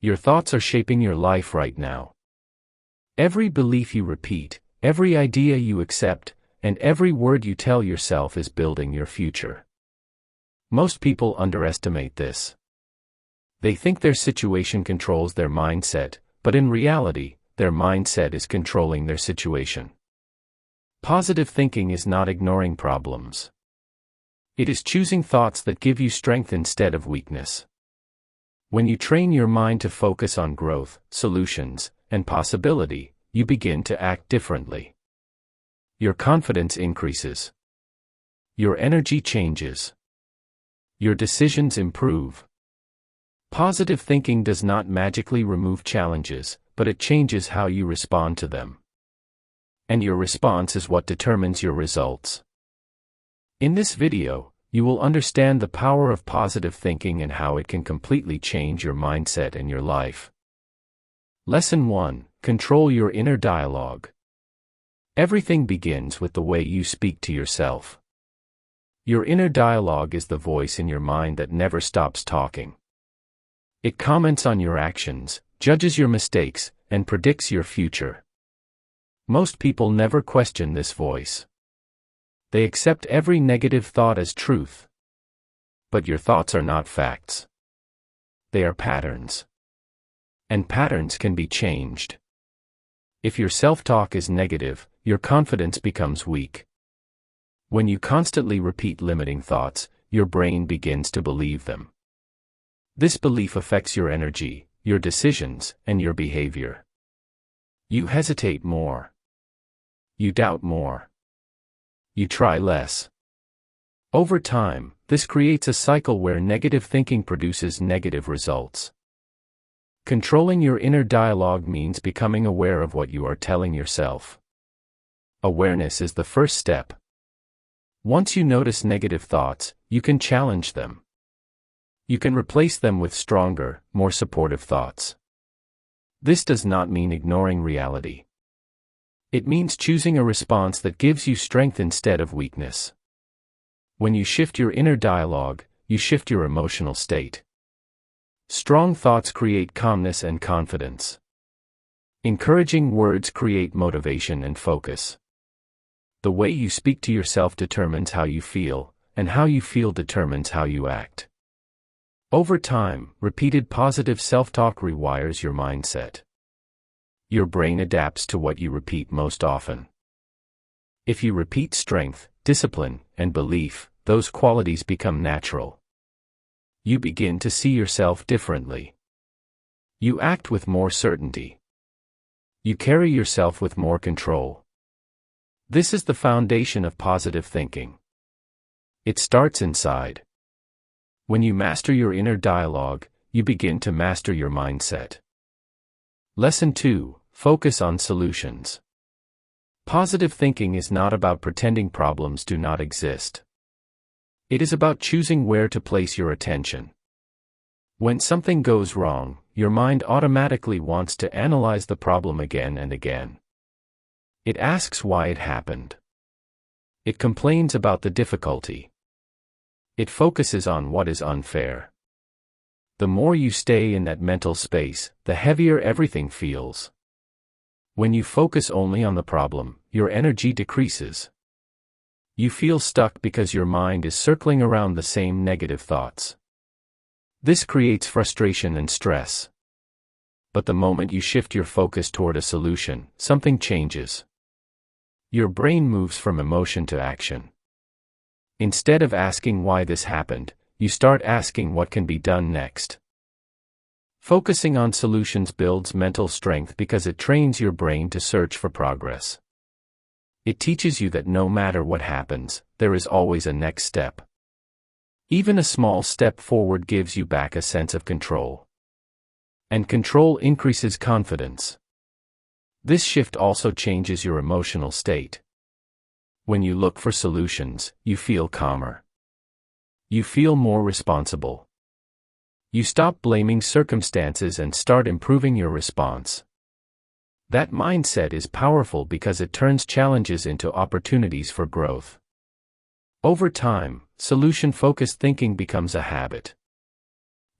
Your thoughts are shaping your life right now. Every belief you repeat, every idea you accept, and every word you tell yourself is building your future. Most people underestimate this. They think their situation controls their mindset, but in reality, their mindset is controlling their situation. Positive thinking is not ignoring problems. It is choosing thoughts that give you strength instead of weakness. When you train your mind to focus on growth, solutions, and possibility, you begin to act differently. Your confidence increases. Your energy changes. Your decisions improve. Positive thinking does not magically remove challenges, but it changes how you respond to them. And your response is what determines your results. In this video, you will understand the power of positive thinking and how it can completely change your mindset and your life. Lesson 1: Control your inner dialogue. Everything begins with the way you speak to yourself. Your inner dialogue is the voice in your mind that never stops talking. It comments on your actions, judges your mistakes, and predicts your future. Most people never question this voice. They accept every negative thought as truth. But your thoughts are not facts. They are patterns. And patterns can be changed. If your self-talk is negative, your confidence becomes weak. When you constantly repeat limiting thoughts, your brain begins to believe them. This belief affects your energy, your decisions, and your behavior. You hesitate more. You doubt more. You try less. Over time, this creates a cycle where negative thinking produces negative results. Controlling your inner dialogue means becoming aware of what you are telling yourself. Awareness is the first step. Once you notice negative thoughts, you can challenge them. You can replace them with stronger, more supportive thoughts. This does not mean ignoring reality. It means choosing a response that gives you strength instead of weakness. When you shift your inner dialogue, you shift your emotional state. Strong thoughts create calmness and confidence. Encouraging words create motivation and focus. The way you speak to yourself determines how you feel, and how you feel determines how you act. Over time, repeated positive self-talk rewires your mindset. Your brain adapts to what you repeat most often. If you repeat strength, discipline, and belief, those qualities become natural. You begin to see yourself differently. You act with more certainty. You carry yourself with more control. This is the foundation of positive thinking. It starts inside. When you master your inner dialogue, you begin to master your mindset. Lesson 2: Focus on solutions. Positive thinking is not about pretending problems do not exist. It is about choosing where to place your attention. When something goes wrong, your mind automatically wants to analyze the problem again and again. It asks why it happened. It complains about the difficulty. It focuses on what is unfair. The more you stay in that mental space, the heavier everything feels. When you focus only on the problem, your energy decreases. You feel stuck because your mind is circling around the same negative thoughts. This creates frustration and stress. But the moment you shift your focus toward a solution, something changes. Your brain moves from emotion to action. Instead of asking why this happened, you start asking what can be done next. Focusing on solutions builds mental strength because it trains your brain to search for progress. It teaches you that no matter what happens, there is always a next step. Even a small step forward gives you back a sense of control. And control increases confidence. This shift also changes your emotional state. When you look for solutions, you feel calmer. You feel more responsible. You stop blaming circumstances and start improving your response. That mindset is powerful because it turns challenges into opportunities for growth. Over time, solution-focused thinking becomes a habit.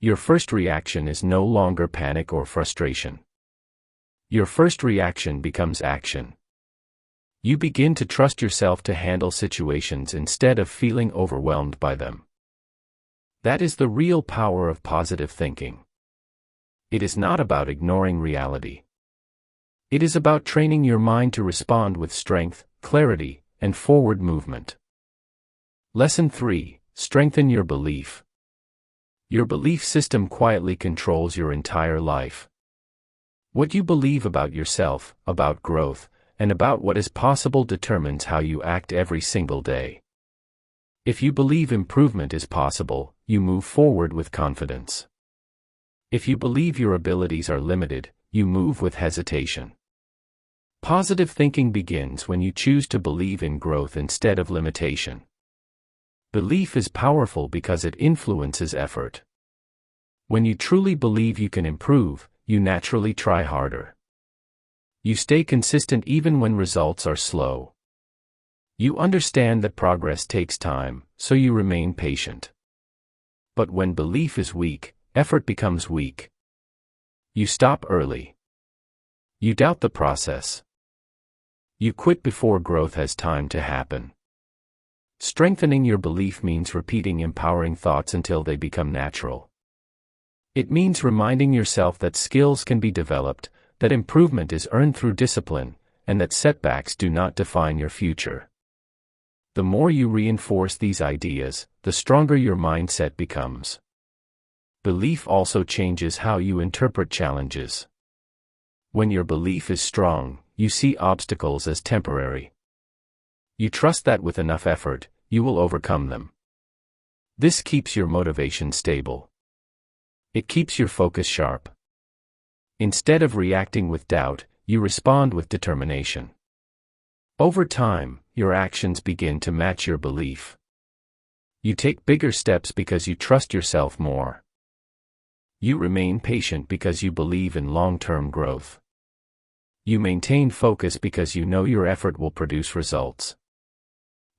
Your first reaction is no longer panic or frustration. Your first reaction becomes action. You begin to trust yourself to handle situations instead of feeling overwhelmed by them. That is the real power of positive thinking. It is not about ignoring reality. It is about training your mind to respond with strength, clarity, and forward movement. Lesson 3: Strengthen your belief. Your belief system quietly controls your entire life. What you believe about yourself, about growth, and about what is possible determines how you act every single day. If you believe improvement is possible, you move forward with confidence. If you believe your abilities are limited, you move with hesitation. Positive thinking begins when you choose to believe in growth instead of limitation. Belief is powerful because it influences effort. When you truly believe you can improve, you naturally try harder. You stay consistent even when results are slow. You understand that progress takes time, so you remain patient. But when belief is weak, effort becomes weak. You stop early. You doubt the process. You quit before growth has time to happen. Strengthening your belief means repeating empowering thoughts until they become natural. It means reminding yourself that skills can be developed, that improvement is earned through discipline, and that setbacks do not define your future. The more you reinforce these ideas, the stronger your mindset becomes. Belief also changes how you interpret challenges. When your belief is strong, you see obstacles as temporary. You trust that with enough effort, you will overcome them. This keeps your motivation stable. It keeps your focus sharp. Instead of reacting with doubt, you respond with determination. Over time, your actions begin to match your belief. You take bigger steps because you trust yourself more. You remain patient because you believe in long-term growth. You maintain focus because you know your effort will produce results.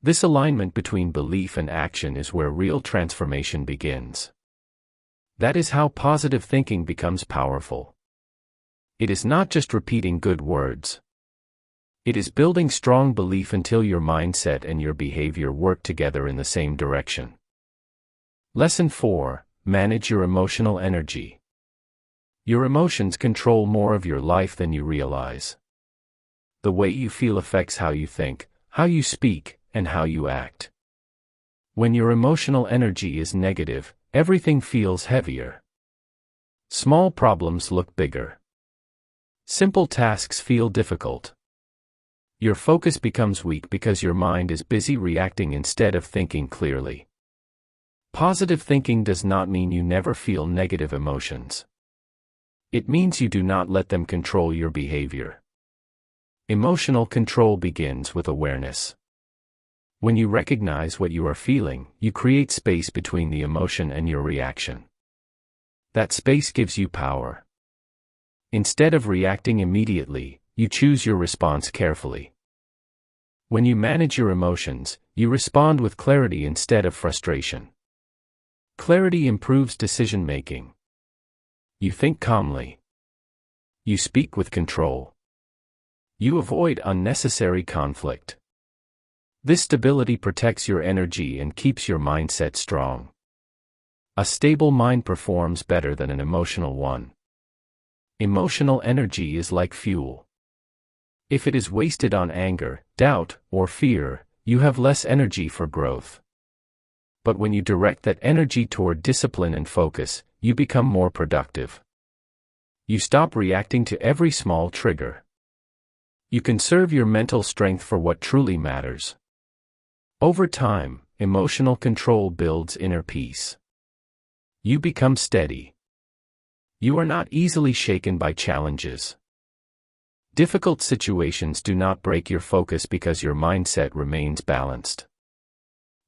This alignment between belief and action is where real transformation begins. That is how positive thinking becomes powerful. It is not just repeating good words. It is building strong belief until your mindset and your behavior work together in the same direction. Lesson 4: Manage your emotional energy. Your emotions control more of your life than you realize. The way you feel affects how you think, how you speak, and how you act. When your emotional energy is negative, everything feels heavier. Small problems look bigger. Simple tasks feel difficult. Your focus becomes weak because your mind is busy reacting instead of thinking clearly. Positive thinking does not mean you never feel negative emotions. It means you do not let them control your behavior. Emotional control begins with awareness. When you recognize what you are feeling, you create space between the emotion and your reaction. That space gives you power. Instead of reacting immediately, you choose your response carefully. When you manage your emotions, you respond with clarity instead of frustration. Clarity improves decision-making. You think calmly. You speak with control. You avoid unnecessary conflict. This stability protects your energy and keeps your mindset strong. A stable mind performs better than an emotional one. Emotional energy is like fuel. If it is wasted on anger, doubt, or fear, you have less energy for growth. But when you direct that energy toward discipline and focus, you become more productive. You stop reacting to every small trigger. You conserve your mental strength for what truly matters. Over time, emotional control builds inner peace. You become steady. You are not easily shaken by challenges. Difficult situations do not break your focus because your mindset remains balanced.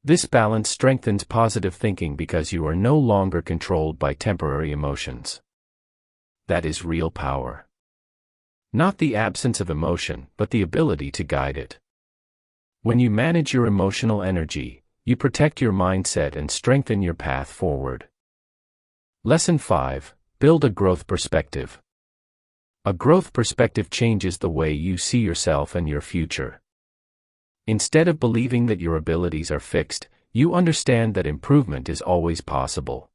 This balance strengthens positive thinking because you are no longer controlled by temporary emotions. That is real power. Not the absence of emotion, but the ability to guide it. When you manage your emotional energy, you protect your mindset and strengthen your path forward. Lesson 5. Build a growth perspective. A growth perspective changes the way you see yourself and your future. Instead of believing that your abilities are fixed, you understand that improvement is always possible.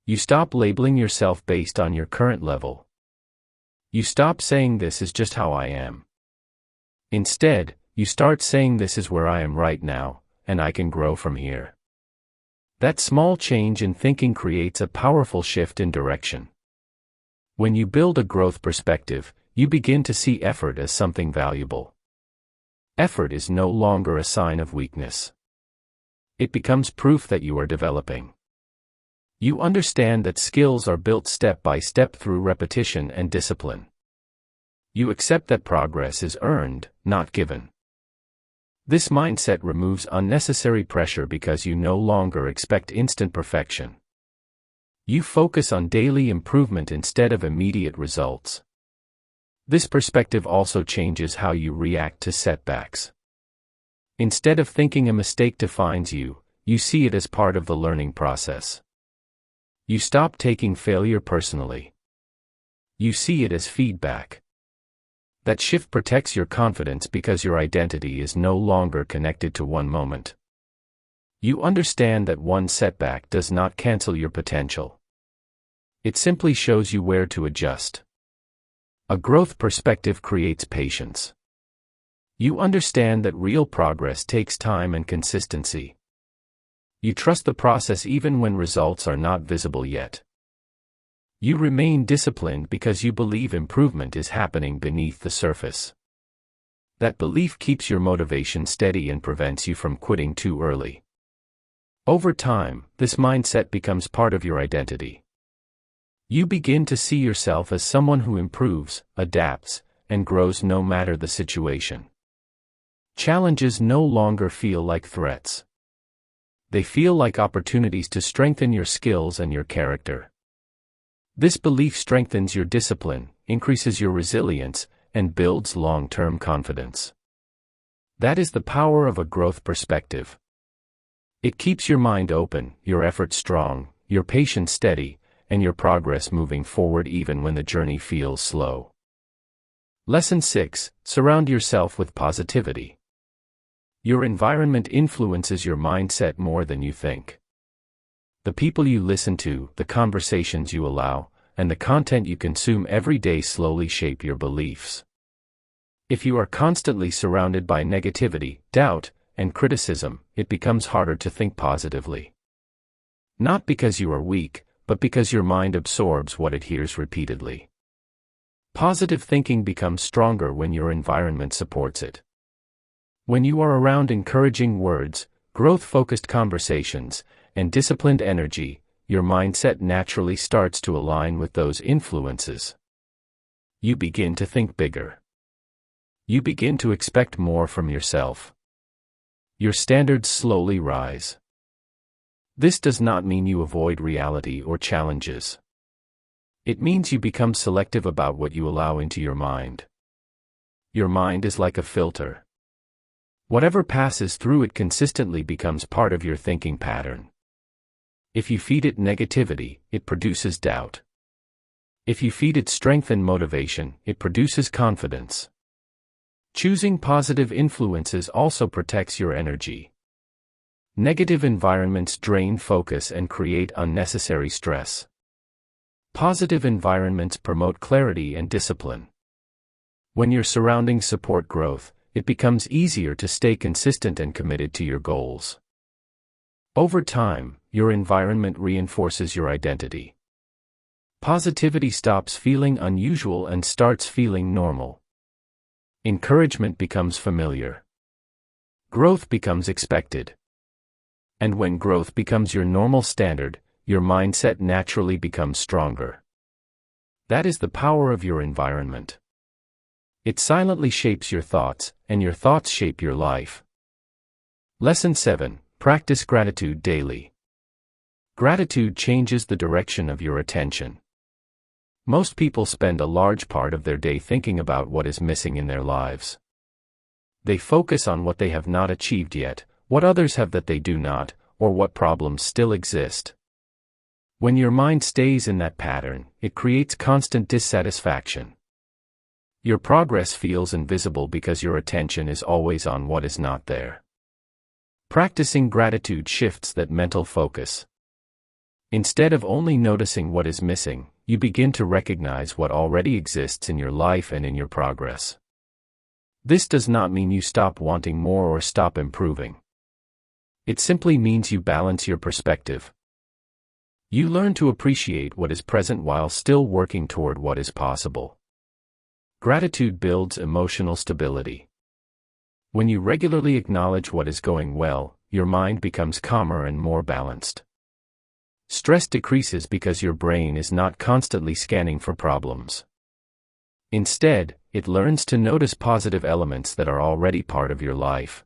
You stop labeling yourself based on your current level. You stop saying this is just how I am. Instead, you start saying this is where I am right now, and I can grow from here. That small change in thinking creates a powerful shift in direction. When you build a growth perspective, you begin to see effort as something valuable. Effort is no longer a sign of weakness. It becomes proof that you are developing. You understand that skills are built step by step through repetition and discipline. You accept that progress is earned, not given. This mindset removes unnecessary pressure because you no longer expect instant perfection. You focus on daily improvement instead of immediate results. This perspective also changes how you react to setbacks. Instead of thinking a mistake defines you, you see it as part of the learning process. You stop taking failure personally. You see it as feedback. That shift protects your confidence because your identity is no longer connected to one moment. You understand that one setback does not cancel your potential. It simply shows you where to adjust. A growth perspective creates patience. You understand that real progress takes time and consistency. You trust the process even when results are not visible yet. You remain disciplined because you believe improvement is happening beneath the surface. That belief keeps your motivation steady and prevents you from quitting too early. Over time, this mindset becomes part of your identity. You begin to see yourself as someone who improves, adapts, and grows no matter the situation. Challenges no longer feel like threats. They feel like opportunities to strengthen your skills and your character. This belief strengthens your discipline, increases your resilience, and builds long-term confidence. That is the power of a growth perspective. It keeps your mind open, your efforts strong, your patience steady, and your progress moving forward even when the journey feels slow. Lesson 6. Surround yourself with positivity. Your environment influences your mindset more than you think. The people you listen to, the conversations you allow, and the content you consume every day slowly shape your beliefs. If you are constantly surrounded by negativity, doubt, and criticism, it becomes harder to think positively. Not because you are weak, but because your mind absorbs what it hears repeatedly. Positive thinking becomes stronger when your environment supports it. When you are around encouraging words, growth-focused conversations, and disciplined energy, your mindset naturally starts to align with those influences. You begin to think bigger. You begin to expect more from yourself. Your standards slowly rise. This does not mean you avoid reality or challenges. It means you become selective about what you allow into your mind. Your mind is like a filter. Whatever passes through it consistently becomes part of your thinking pattern. If you feed it negativity, it produces doubt. If you feed it strength and motivation, it produces confidence. Choosing positive influences also protects your energy. Negative environments drain focus and create unnecessary stress. Positive environments promote clarity and discipline. When your surroundings support growth, it becomes easier to stay consistent and committed to your goals. Over time, your environment reinforces your identity. Positivity stops feeling unusual and starts feeling normal. Encouragement becomes familiar. Growth becomes expected. And when growth becomes your normal standard, your mindset naturally becomes stronger. That is the power of your environment. It silently shapes your thoughts, and your thoughts shape your life. Lesson 7. Practice gratitude daily. Gratitude changes the direction of your attention. Most people spend a large part of their day thinking about what is missing in their lives. They focus on what they have not achieved yet, what others have that they do not, or what problems still exist. When your mind stays in that pattern, it creates constant dissatisfaction. Your progress feels invisible because your attention is always on what is not there. Practicing gratitude shifts that mental focus. Instead of only noticing what is missing, you begin to recognize what already exists in your life and in your progress. This does not mean you stop wanting more or stop improving. It simply means you balance your perspective. You learn to appreciate what is present while still working toward what is possible. Gratitude builds emotional stability. When you regularly acknowledge what is going well, your mind becomes calmer and more balanced. Stress decreases because your brain is not constantly scanning for problems. Instead, it learns to notice positive elements that are already part of your life.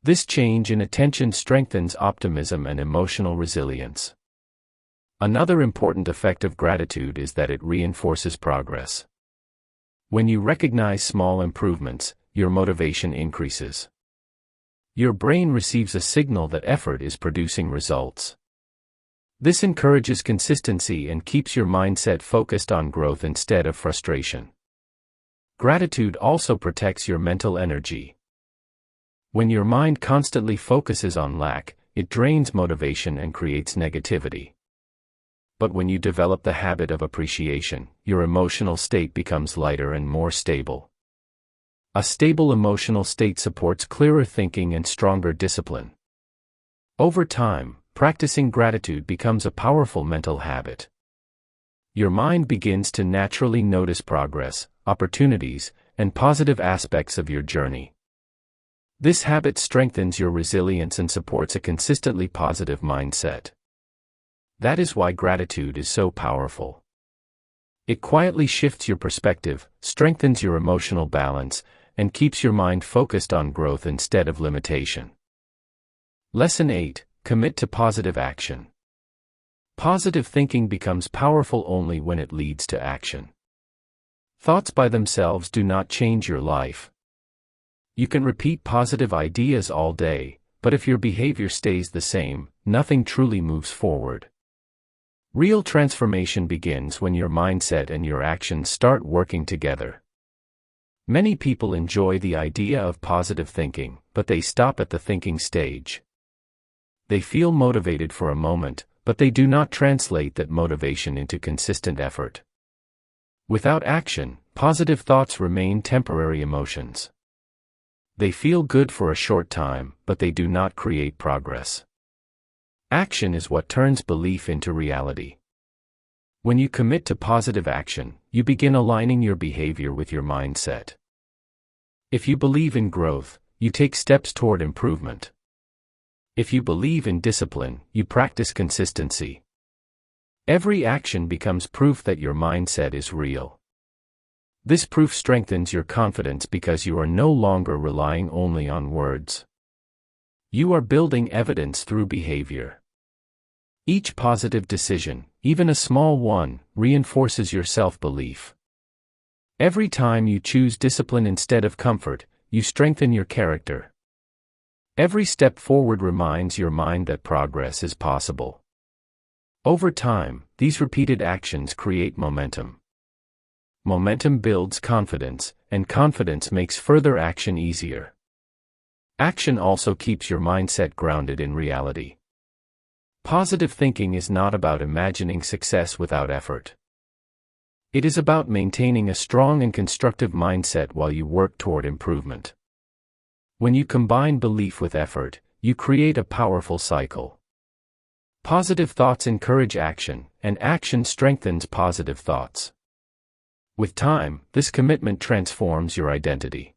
This change in attention strengthens optimism and emotional resilience. Another important effect of gratitude is that it reinforces progress. When you recognize small improvements, your motivation increases. Your brain receives a signal that effort is producing results. This encourages consistency and keeps your mindset focused on growth instead of frustration. Gratitude also protects your mental energy. When your mind constantly focuses on lack, it drains motivation and creates negativity. But when you develop the habit of appreciation, your emotional state becomes lighter and more stable. A stable emotional state supports clearer thinking and stronger discipline. Over time, practicing gratitude becomes a powerful mental habit. Your mind begins to naturally notice progress, opportunities, and positive aspects of your journey. This habit strengthens your resilience and supports a consistently positive mindset. That is why gratitude is so powerful. It quietly shifts your perspective, strengthens your emotional balance, and keeps your mind focused on growth instead of limitation. Lesson 8. Commit to positive action. Positive thinking becomes powerful only when it leads to action. Thoughts by themselves do not change your life. You can repeat positive ideas all day, but if your behavior stays the same, nothing truly moves forward. Real transformation begins when your mindset and your actions start working together. Many people enjoy the idea of positive thinking, but they stop at the thinking stage. They feel motivated for a moment, but they do not translate that motivation into consistent effort. Without action, positive thoughts remain temporary emotions. They feel good for a short time, but they do not create progress. Action is what turns belief into reality. When you commit to positive action, you begin aligning your behavior with your mindset. If you believe in growth, you take steps toward improvement. If you believe in discipline, you practice consistency. Every action becomes proof that your mindset is real. This proof strengthens your confidence because you are no longer relying only on words. You are building evidence through behavior. Each positive decision, even a small one, reinforces your self-belief. Every time you choose discipline instead of comfort, you strengthen your character. Every step forward reminds your mind that progress is possible. Over time, these repeated actions create momentum. Momentum builds confidence, and confidence makes further action easier. Action also keeps your mindset grounded in reality. Positive thinking is not about imagining success without effort. It is about maintaining a strong and constructive mindset while you work toward improvement. When you combine belief with effort, you create a powerful cycle. Positive thoughts encourage action, and action strengthens positive thoughts. With time, this commitment transforms your identity.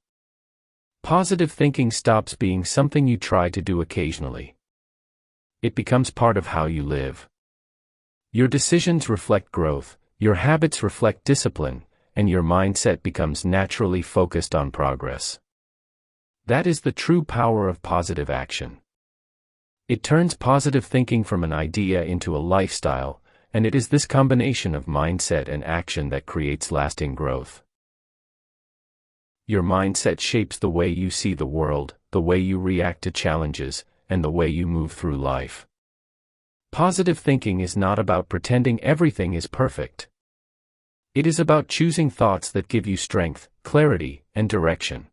Positive thinking stops being something you try to do occasionally. It becomes part of how you live. Your decisions reflect growth, your habits reflect discipline, and your mindset becomes naturally focused on progress. That is the true power of positive action. It turns positive thinking from an idea into a lifestyle, and it is this combination of mindset and action that creates lasting growth. Your mindset shapes the way you see the world, the way you react to challenges, and the way you move through life. Positive thinking is not about pretending everything is perfect. It is about choosing thoughts that give you strength, clarity, and direction.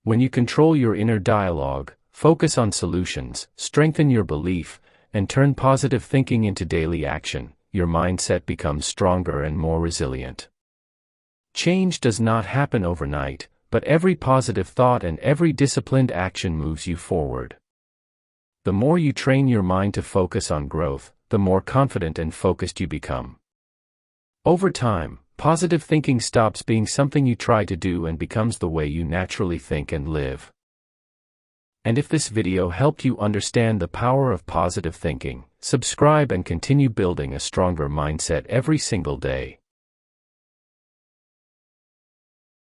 When you control your inner dialogue, focus on solutions, strengthen your belief, and turn positive thinking into daily action, your mindset becomes stronger and more resilient. Change does not happen overnight, but every positive thought and every disciplined action moves you forward. The more you train your mind to focus on growth, the more confident and focused you become. Over time, positive thinking stops being something you try to do and becomes the way you naturally think and live. And if this video helped you understand the power of positive thinking, subscribe and continue building a stronger mindset every single day.